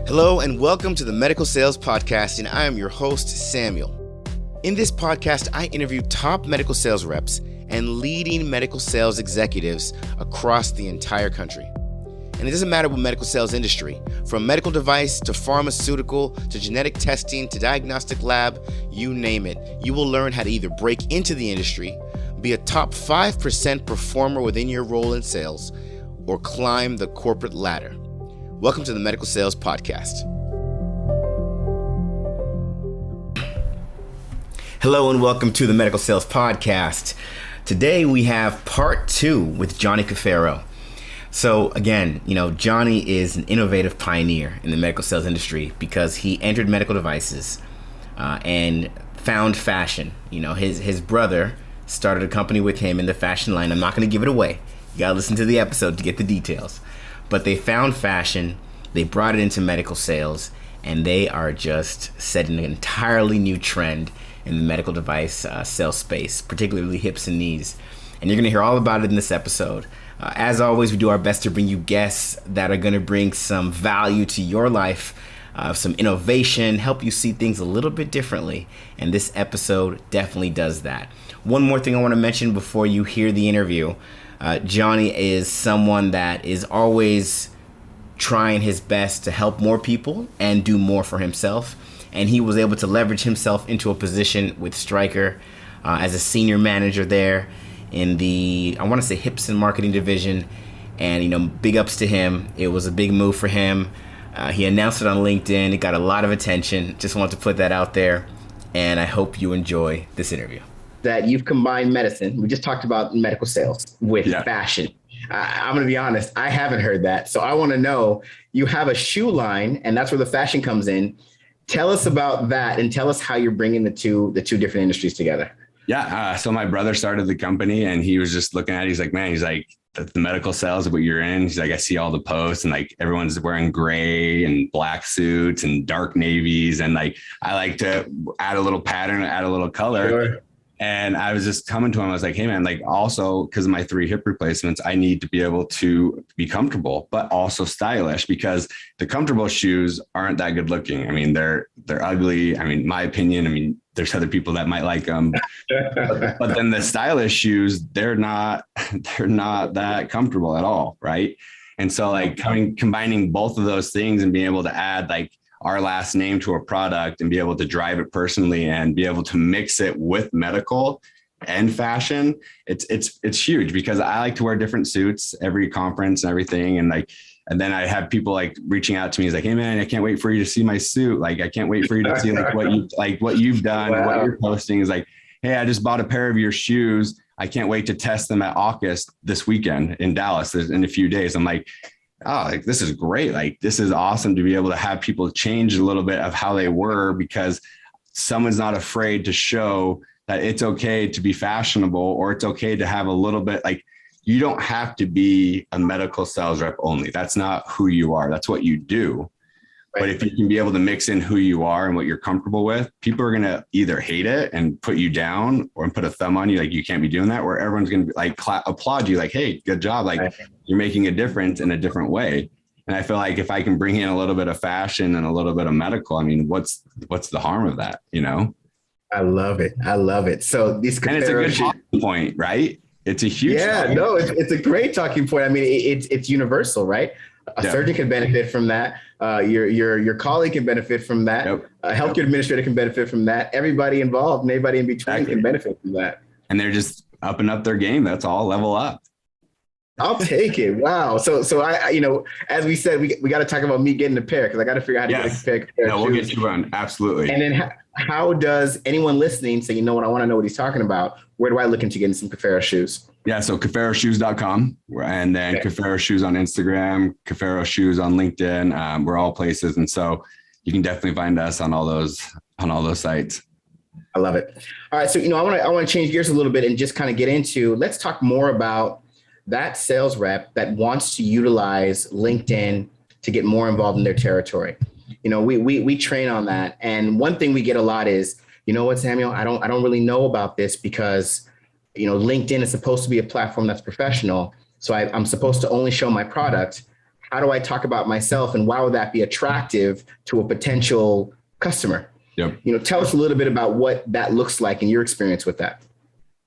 Hello and welcome to the Medical Sales Podcast, and I am your host, Samuel. In this podcast, I interview top medical sales reps and leading medical sales executives across the entire country. And it doesn't matter what medical sales industry, from medical device to pharmaceutical to genetic testing to diagnostic lab, you name it. You will learn how to either break into the industry, be a top 5% performer within your role in sales, or climb the corporate ladder. Welcome to the Medical Sales Podcast. Hello and welcome to the Medical Sales Podcast. Today we have part 2 with Johnny Caffaro. So again, Johnny is an innovative pioneer in the medical sales industry because he entered medical devices and found fashion. His brother started a company with him in the fashion line. I'm not going to give it away. You got to listen to the episode to get the details. But they found fashion, they brought it into medical sales, and they are just setting an entirely new trend in the medical device sales space, particularly hips and knees. And you're going to hear all about it in this episode. As always, we do our best to bring you guests that are going to bring some value to your life, some innovation, help you see things a little bit differently. And this episode definitely does that. One more thing I want to mention before you hear the interview. Johnny is someone that is always trying his best to help more people and do more for himself. And he was able to leverage himself into a position with Stryker as a senior manager there in the, I want to say, hips and marketing division. And, big ups to him. It was a big move for him. He announced it on LinkedIn. It got a lot of attention. Just wanted to put that out there. And I hope you enjoy this interview. That you've combined medicine, we just talked about medical sales, with fashion. I'm going to be honest, I haven't heard that. So I want to know, you have a shoe line and that's where the fashion comes in. Tell us about that and tell us how you're bringing the two different industries together. Yeah. So my brother started the company and he was just looking at it. He's like, the medical sales of what you're in. He's like, I see all the posts and everyone's wearing gray and black suits and dark navies. And I like to add a little pattern, add a little color. Sure. And I was just coming to him. I was like, hey, man, also because of my 3 hip replacements, I need to be able to be comfortable, but also stylish, because the comfortable shoes aren't that good looking. I mean, they're ugly. I mean, my opinion, there's other people that might like them, but then the stylish shoes, they're not that comfortable at all. Right. And so combining both of those things and being able to add our last name to a product and be able to drive it personally and be able to mix it with medical and fashion, it's huge, because I like to wear different suits every conference and everything. And then I have people reaching out to me. He's like, hey man, I can't wait for you to see my suit. I can't wait for you to see what you've done. Wow. What you're posting is hey, I just bought a pair of your shoes. I can't wait to test them at AUKUS this weekend in Dallas in a few days. I'm like, oh, this is great. This is awesome to be able to have people change a little bit of how they were, because someone's not afraid to show that it's okay to be fashionable, or it's okay to have a little bit, you don't have to be a medical sales rep only. That's not who you are. That's what you do. Right. But if you can be able to mix in who you are and what you're comfortable with, people are going to either hate it and put you down or put a thumb on you, you can't be doing that, or everyone's going to applaud you, hey, good job. Right. You're making a difference in a different way. And I feel if I can bring in a little bit of fashion and a little bit of medical, what's the harm of that? I love it. So these, and it's a good talking point, right? It's a huge, it's a great talking point. It's universal, right? A surgeon can benefit from that. Your colleague can benefit from that. Yep. A healthcare administrator can benefit from that. Everybody involved and everybody in between can benefit from that. And they're just upping up their game. That's all. Level up. I'll take it. Wow. So I as we said, we got to talk about me getting a pair, because I got to figure out how to get a pair. No, we'll get you one. Absolutely. And then how does anyone listening say, I want to know what he's talking about? Where do I look into getting some Caffaro shoes? Yeah. So CaffaroShoes.com, and then Caffaro Shoes on Instagram, Caffaro Shoes on LinkedIn. We're all places. And so you can definitely find us on all those sites. I love it. All right. So, I want to change gears a little bit and just kind of get into, let's talk more about that sales rep that wants to utilize LinkedIn to get more involved in their territory. We train on that. And one thing we get a lot is, what, Samuel, I don't really know about this because, LinkedIn is supposed to be a platform that's professional. So I'm supposed to only show my product. how do I talk about myself, and why would that be attractive to a potential customer? Yep. Tell us a little bit about what that looks like in your experience with that.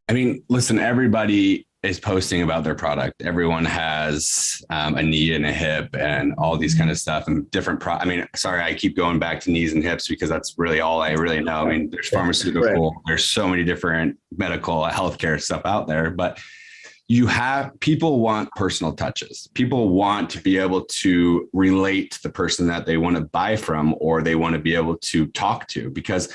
I mean, listen, everybody is posting about their product. Everyone has a knee and a hip and all these kind of stuff and different. Sorry, I keep going back to knees and hips because that's really all I really know. I mean, there's pharmaceutical, there's so many different medical healthcare stuff out there, but people want personal touches. People want to be able to relate to the person that they want to buy from, or they want to be able to talk to, because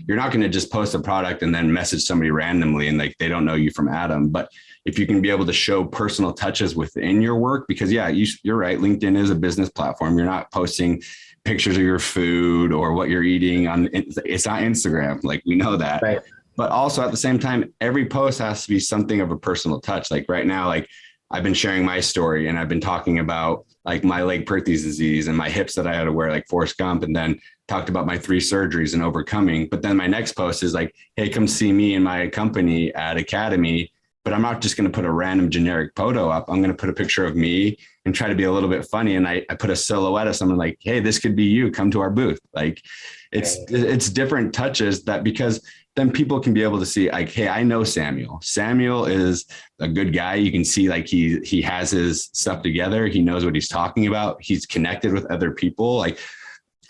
you're not going to just post a product and then message somebody randomly and like they don't know you from Adam. But if you can be able to show personal touches within your work, because you're right, LinkedIn is a business platform. You're not posting pictures of your food or what you're eating it's not Instagram. Like, we know that. Right. But also at the same time, every post has to be something of a personal touch. Like right now, like I've been sharing my story and I've been talking about like my Legg-Perthes disease and my hips that I had to wear like Forrest Gump, and then talked about my 3 surgeries and overcoming. But then my next post is like, hey, come see me and my company at Academy. But I'm not just going to put a random generic photo up. I'm going to put a picture of me and try to be a little bit funny. And I put a silhouette of someone like, hey, this could be you. Come to our booth. Like it's different touches that, because then people can be able to see like, hey, I know Samuel. Samuel is a good guy. You can see like he has his stuff together. He knows what he's talking about. He's connected with other people. Like,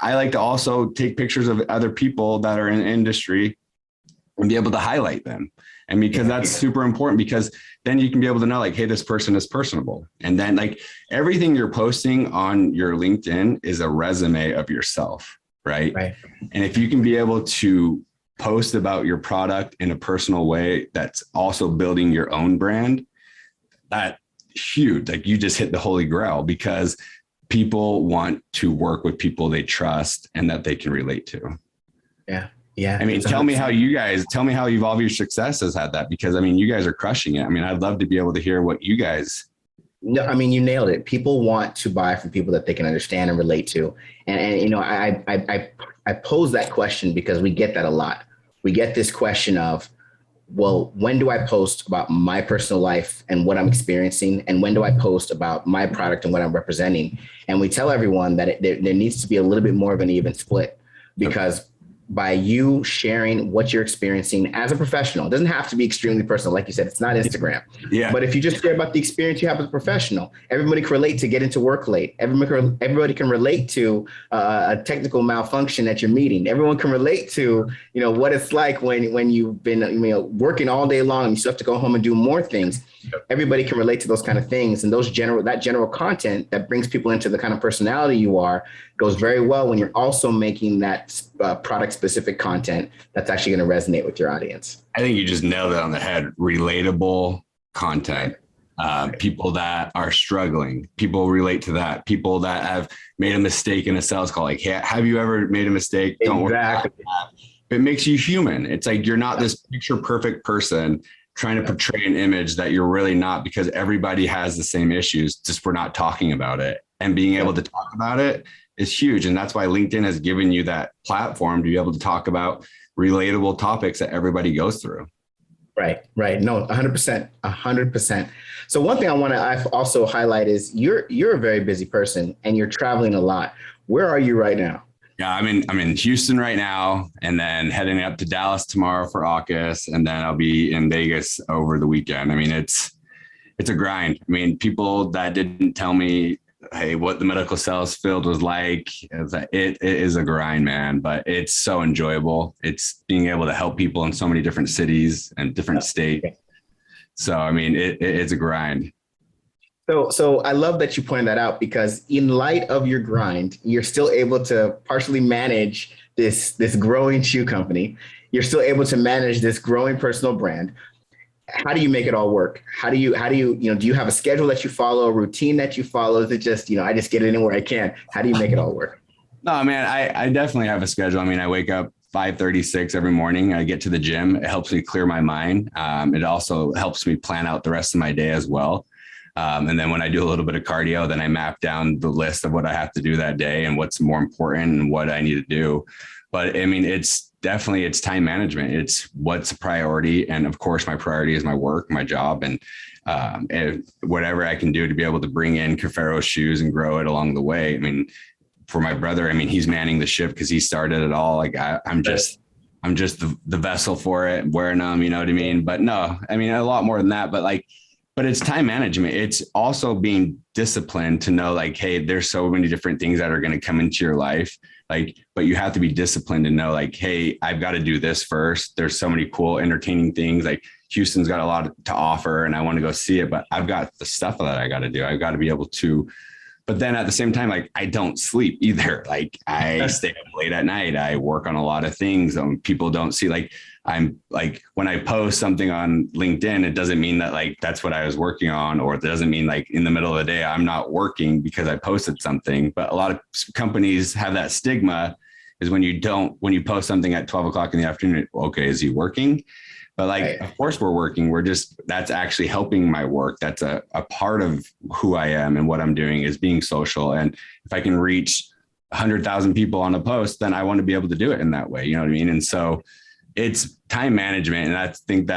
I like to also take pictures of other people that are in the industry and be able to highlight them. And because that's super important, because then you can be able to know like, hey, this person is personable. And then like everything you're posting on your LinkedIn is a resume of yourself. Right. And if you can be able to post about your product in a personal way, that's also building your own brand, that's huge. Like, you just hit the holy grail, because people want to work with people they trust and that they can relate to. Yeah. Yeah. I mean, tell me how Evolve Your Success has had that, because I mean, you guys are crushing it. I mean, I'd love to be able to hear what you guys. No, I mean, you nailed it. People want to buy from people that they can understand and relate to. And I pose that question because we get that a lot. We get this question of, well, when do I post about my personal life and what I'm experiencing? And when do I post about my product and what I'm representing? And we tell everyone that there needs to be a little bit more of an even split, because by you sharing what you're experiencing as a professional, it doesn't have to be extremely personal. Like you said, it's not Instagram. Yeah. But if you just share about the experience you have as a professional, everybody can relate to getting to work late. Everybody can relate to a technical malfunction at your meeting. Everyone can relate to, what it's like when you've been, working all day long and you still have to go home and do more things. Everybody can relate to those kind of things, and that general content that brings people into the kind of personality you are goes very well when you're also making that product specific content that's actually going to resonate with your audience. I think you just nailed it on the head. Relatable content. People that are struggling, people relate to that. People that have made a mistake in a sales call, like, hey, have you ever made a mistake? Don't worry about that. It makes you human. It's like, you're not this picture perfect person trying to portray an image that you're really not, because everybody has the same issues, just we're not talking about it. And being able to talk about it is huge. And that's why LinkedIn has given you that platform to be able to talk about relatable topics that everybody goes through. Right. No, 100%. So one thing I also highlight is you're a very busy person and you're traveling a lot. Where are you right now? Yeah, I'm in Houston right now, and then heading up to Dallas tomorrow for AUKUS, and then I'll be in Vegas over the weekend. I mean, it's a grind. I mean, people that didn't tell me, hey, what the medical sales field was like, it is a grind, man, but it's so enjoyable. It's being able to help people in so many different cities and different states. So, I mean, it's a grind. So I love that you pointed that out, because in light of your grind, you're still able to partially manage this growing shoe company. You're still able to manage this growing personal brand. How do you make it all work? How do you, do you have a schedule that you follow, a routine that you follow? Is it just, I just get it anywhere I can? How do you make it all work? No, man, I definitely have a schedule. I mean, I wake up 5:36 every morning. I get to the gym. It helps me clear my mind. It also helps me plan out the rest of my day as well. And then when I do a little bit of cardio, then I map down the list of what I have to do that day and what's more important and what I need to do. But I mean, it's time management. It's what's a priority. And of course, my priority is my work, my job. And and whatever I can do to be able to bring in Caffaro Shoes and grow it along the way. I mean, for my brother, I mean, he's manning the ship because he started it all. Like I'm just the vessel for it, wearing them, you know what I mean? But no, I mean, a lot more than that, but it's time management. It's also being disciplined to know like, hey, there's so many different things that are going to come into your life. Like, but you have to be disciplined to know like, hey, I've got to do this first. There's so many cool, entertaining things. Like Houston's got a lot to offer and I want to go see it, but I've got the stuff that I got to do. I've got to be able to, but then at the same time, like I don't sleep either. Like I stay up late at night. I work on a lot of things. People don't see, like, I'm like, when I post something on LinkedIn, it doesn't mean that like, that's what I was working on, or it doesn't mean like in the middle of the day, I'm not working because I posted something. But a lot of companies have that stigma is when you post something at 12 o'clock in the afternoon, okay, is he working? But like, right. Of course we're working. That's actually helping my work. That's a part of who I am and what I'm doing is being social. And if I can reach 100,000 people on a post, then I want to be able to do it in that way. You know what I mean? And so it's time management. And I think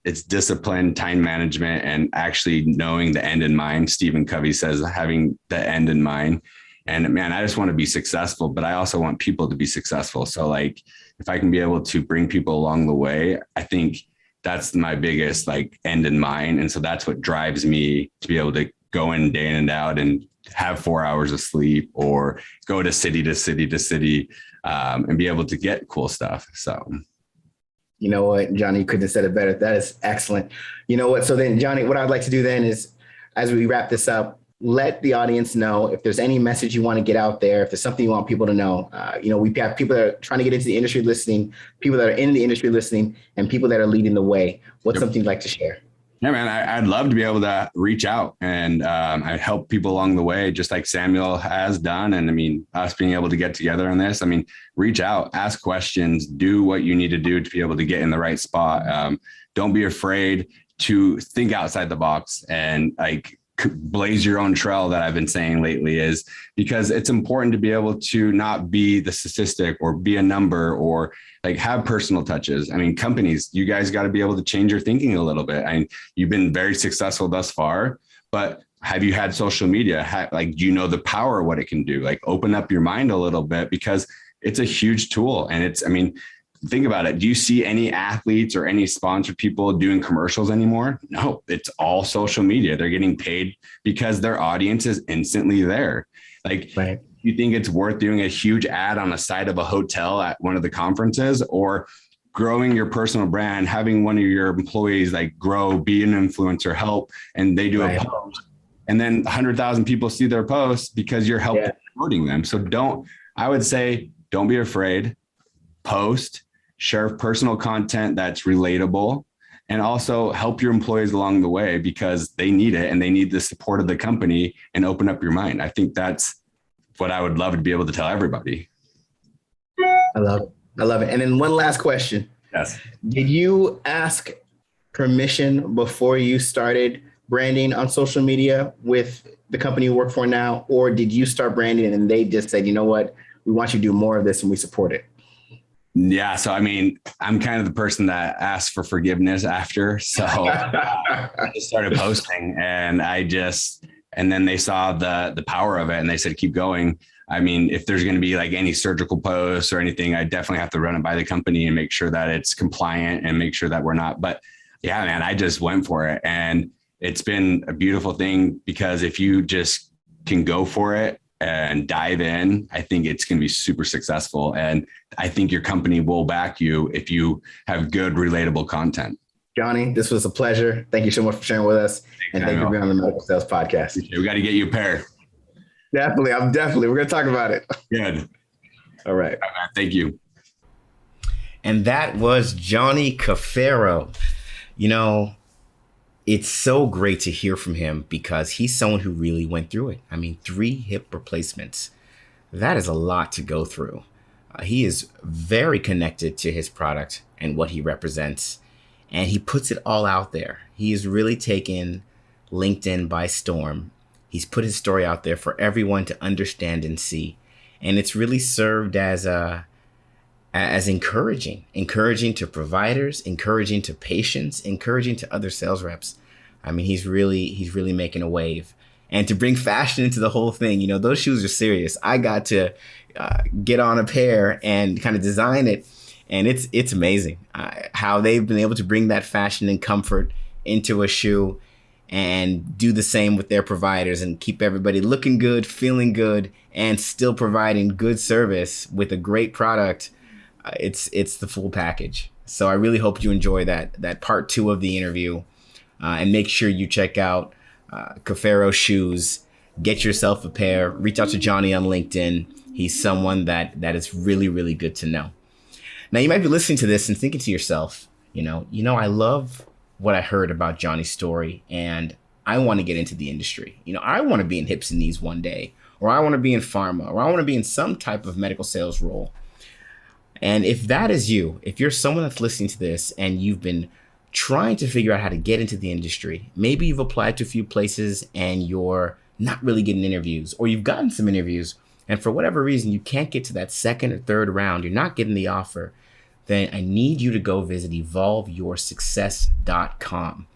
it's discipline, time management, and actually knowing the end in mind. Stephen Covey says having the end in mind. And man, I just want to be successful, but I also want people to be successful. So like, if I can be able to bring people along the way, I think that's my biggest like end in mind. And so that's what drives me to be able to go in day in and out and have 4 hours of sleep or go to city to city to city and be able to get cool stuff. So. You know what, Johnny, you couldn't have said it better. That is excellent. You know what? So then, Johnny, what I'd like to do then is, as we wrap this up, let the audience know if there's any message you want to get out there, if there's something you want people to know. We have people that are trying to get into the industry listening, people that are in the industry listening, and people that are leading the way. What's something you'd like to share? Yeah, man, I'd love to be able to reach out and I help people along the way, just like Samuel has done. And I mean, us being able to get together on this, I mean, reach out, ask questions, do what you need to do to be able to get in the right spot. Don't be afraid to think outside the box and like blaze your own trail that I've been saying lately, is because it's important to be able to not be the statistic or be a number or like have personal touches. I mean, companies, you guys got to be able to change your thinking a little bit. You've been very successful thus far, but have you had social media? Do you know the power of what it can do? Like open up your mind a little bit because it's a huge tool. And think about it. Do you see any athletes or any sponsored people doing commercials anymore? No, it's all social media. They're getting paid because their audience is instantly there. Like, right. You think it's worth doing a huge ad on the side of a hotel at one of the conferences, or growing your personal brand, having one of your employees like grow, be an influencer, help, and they do a post, and then 100,000 people see their posts because you're helping promoting them. So I would say, don't be afraid, post, share personal content that's relatable, and also help your employees along the way because they need it and they need the support of the company, and open up your mind. I think that's what I would love to be able to tell everybody. I love it. And then one last question. Yes. Did you ask permission before you started branding on social media with the company you work for now? Or did you start branding and they just said, you know what, we want you to do more of this and we support it? Yeah. So, I mean, I'm kind of the person that asks for forgiveness after. So I just started posting and then they saw the power of it and they said, keep going. I mean, if there's going to be like any surgical posts or anything, I definitely have to run it by the company and make sure that it's compliant and make sure that we're not. But yeah, man, I just went for it. And it's been a beautiful thing because if you just can go for it and dive in, I think it's going to be super successful. And I think your company will back you if you have good, relatable content. Johnny, this was a pleasure. Thank you so much for sharing with us. And thank you for being on the Medical Sales Podcast. We got to get you a pair. Definitely. We're going to talk about it. Good. All right. Thank you. And that was Johnny Caffaro. You know, it's so great to hear from him because he's someone who really went through it. I mean, 3 hip replacements. That is a lot to go through. He is very connected to his product and what he represents. And he puts it all out there. He has really taken LinkedIn by storm. He's put his story out there for everyone to understand and see. And it's really served as encouraging to providers, encouraging to patients, encouraging to other sales reps. I mean, he's really making a wave. And to bring fashion into the whole thing, you know, those shoes are serious. I got to get on a pair and kind of design it. And it's amazing how they've been able to bring that fashion and comfort into a shoe and do the same with their providers and keep everybody looking good, feeling good, and still providing good service with a great product. It's the full package. So I really hope you enjoy that part 2 of the interview, and make sure you check out Caffaro Shoes. Get yourself a pair. Reach out to Johnny on LinkedIn. He's someone that is really, really good to know. Now, you might be listening to this and thinking to yourself, you know, I love what I heard about Johnny's story, and I want to get into the industry. You know, I want to be in hips and knees one day, or I want to be in pharma, or I want to be in some type of medical sales role. And if that is you, if you're someone that's listening to this and you've been trying to figure out how to get into the industry, maybe you've applied to a few places and you're not really getting interviews, or you've gotten some interviews and for whatever reason you can't get to that second or third round, you're not getting the offer, then I need you to go visit evolveyoursuccess.com.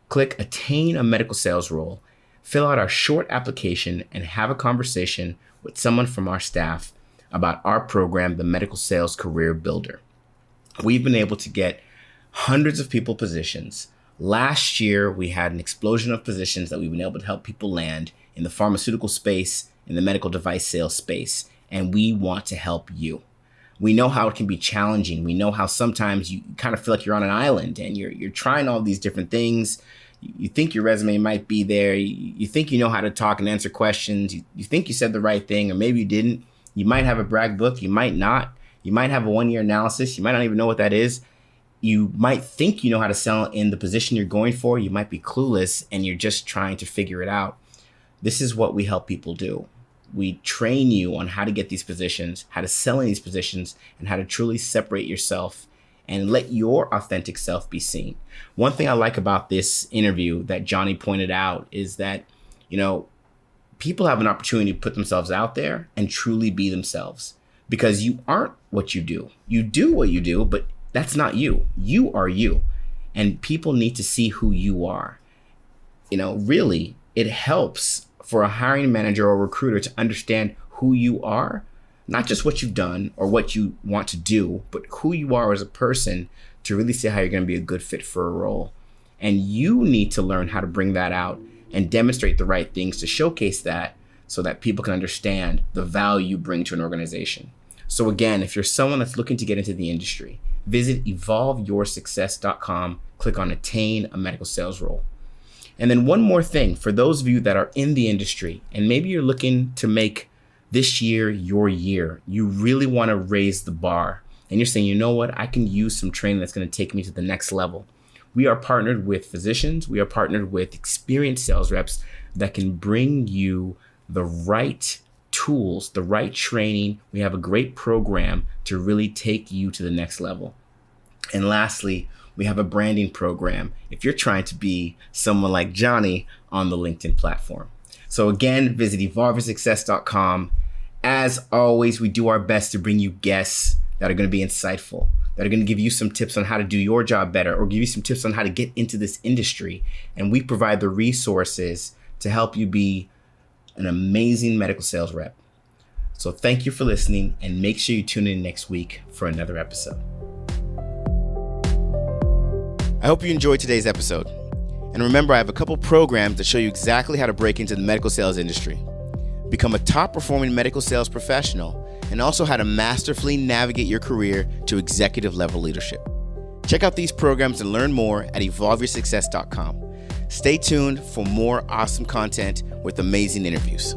Click Attain a Medical Sales Role, fill out our short application, and have a conversation with someone from our staff about our program, the Medical Sales Career Builder. We've been able to get hundreds of people positions. Last year, we had an explosion of positions that we've been able to help people land in the pharmaceutical space, in the medical device sales space, and we want to help you. We know how it can be challenging. We know how sometimes you kind of feel like you're on an island and you're trying all these different things. You think your resume might be there. You think you know how to talk and answer questions. You think you said the right thing, or maybe you didn't. You might have a brag book. You might not. You might have a 1-year analysis. You might not even know what that is. You might think you know how to sell in the position you're going for. You might be clueless and you're just trying to figure it out. This is what we help people do. We train you on how to get these positions, how to sell in these positions, and how to truly separate yourself and let your authentic self be seen. One thing I like about this interview that Johnny pointed out is that, you know, people have an opportunity to put themselves out there and truly be themselves, because you aren't what you do. You do what you do, but that's not you. You are you. And people need to see who you are. You know, really, it helps for a hiring manager or recruiter to understand who you are, not just what you've done or what you want to do, but who you are as a person, to really see how you're going to be a good fit for a role. And you need to learn how to bring that out and demonstrate the right things to showcase that, so that people can understand the value you bring to an organization. So again, if you're someone that's looking to get into the industry, visit evolveyoursuccess.com, click on Attain a Medical Sales Role. And then one more thing, for those of you that are in the industry and maybe you're looking to make this year your year, you really want to raise the bar, and you're saying, you know what, I can use some training that's going to take me to the next level. We are partnered with physicians. We are partnered with experienced sales reps that can bring you the right tools, the right training. We have a great program to really take you to the next level. And lastly, we have a branding program if you're trying to be someone like Johnny on the LinkedIn platform. So again, visit evolveyoursuccess.com. As always, we do our best to bring you guests that are going to be insightful, that are going to give you some tips on how to do your job better, or give you some tips on how to get into this industry. And we provide the resources to help you be an amazing medical sales rep. So thank you for listening, and make sure you tune in next week for another episode. I hope you enjoyed today's episode. And remember, I have a couple programs that show you exactly how to break into the medical sales industry, become a top performing medical sales professional, and also how to masterfully navigate your career to executive level leadership. Check out these programs and learn more at evolveyoursuccess.com. Stay tuned for more awesome content with amazing interviews.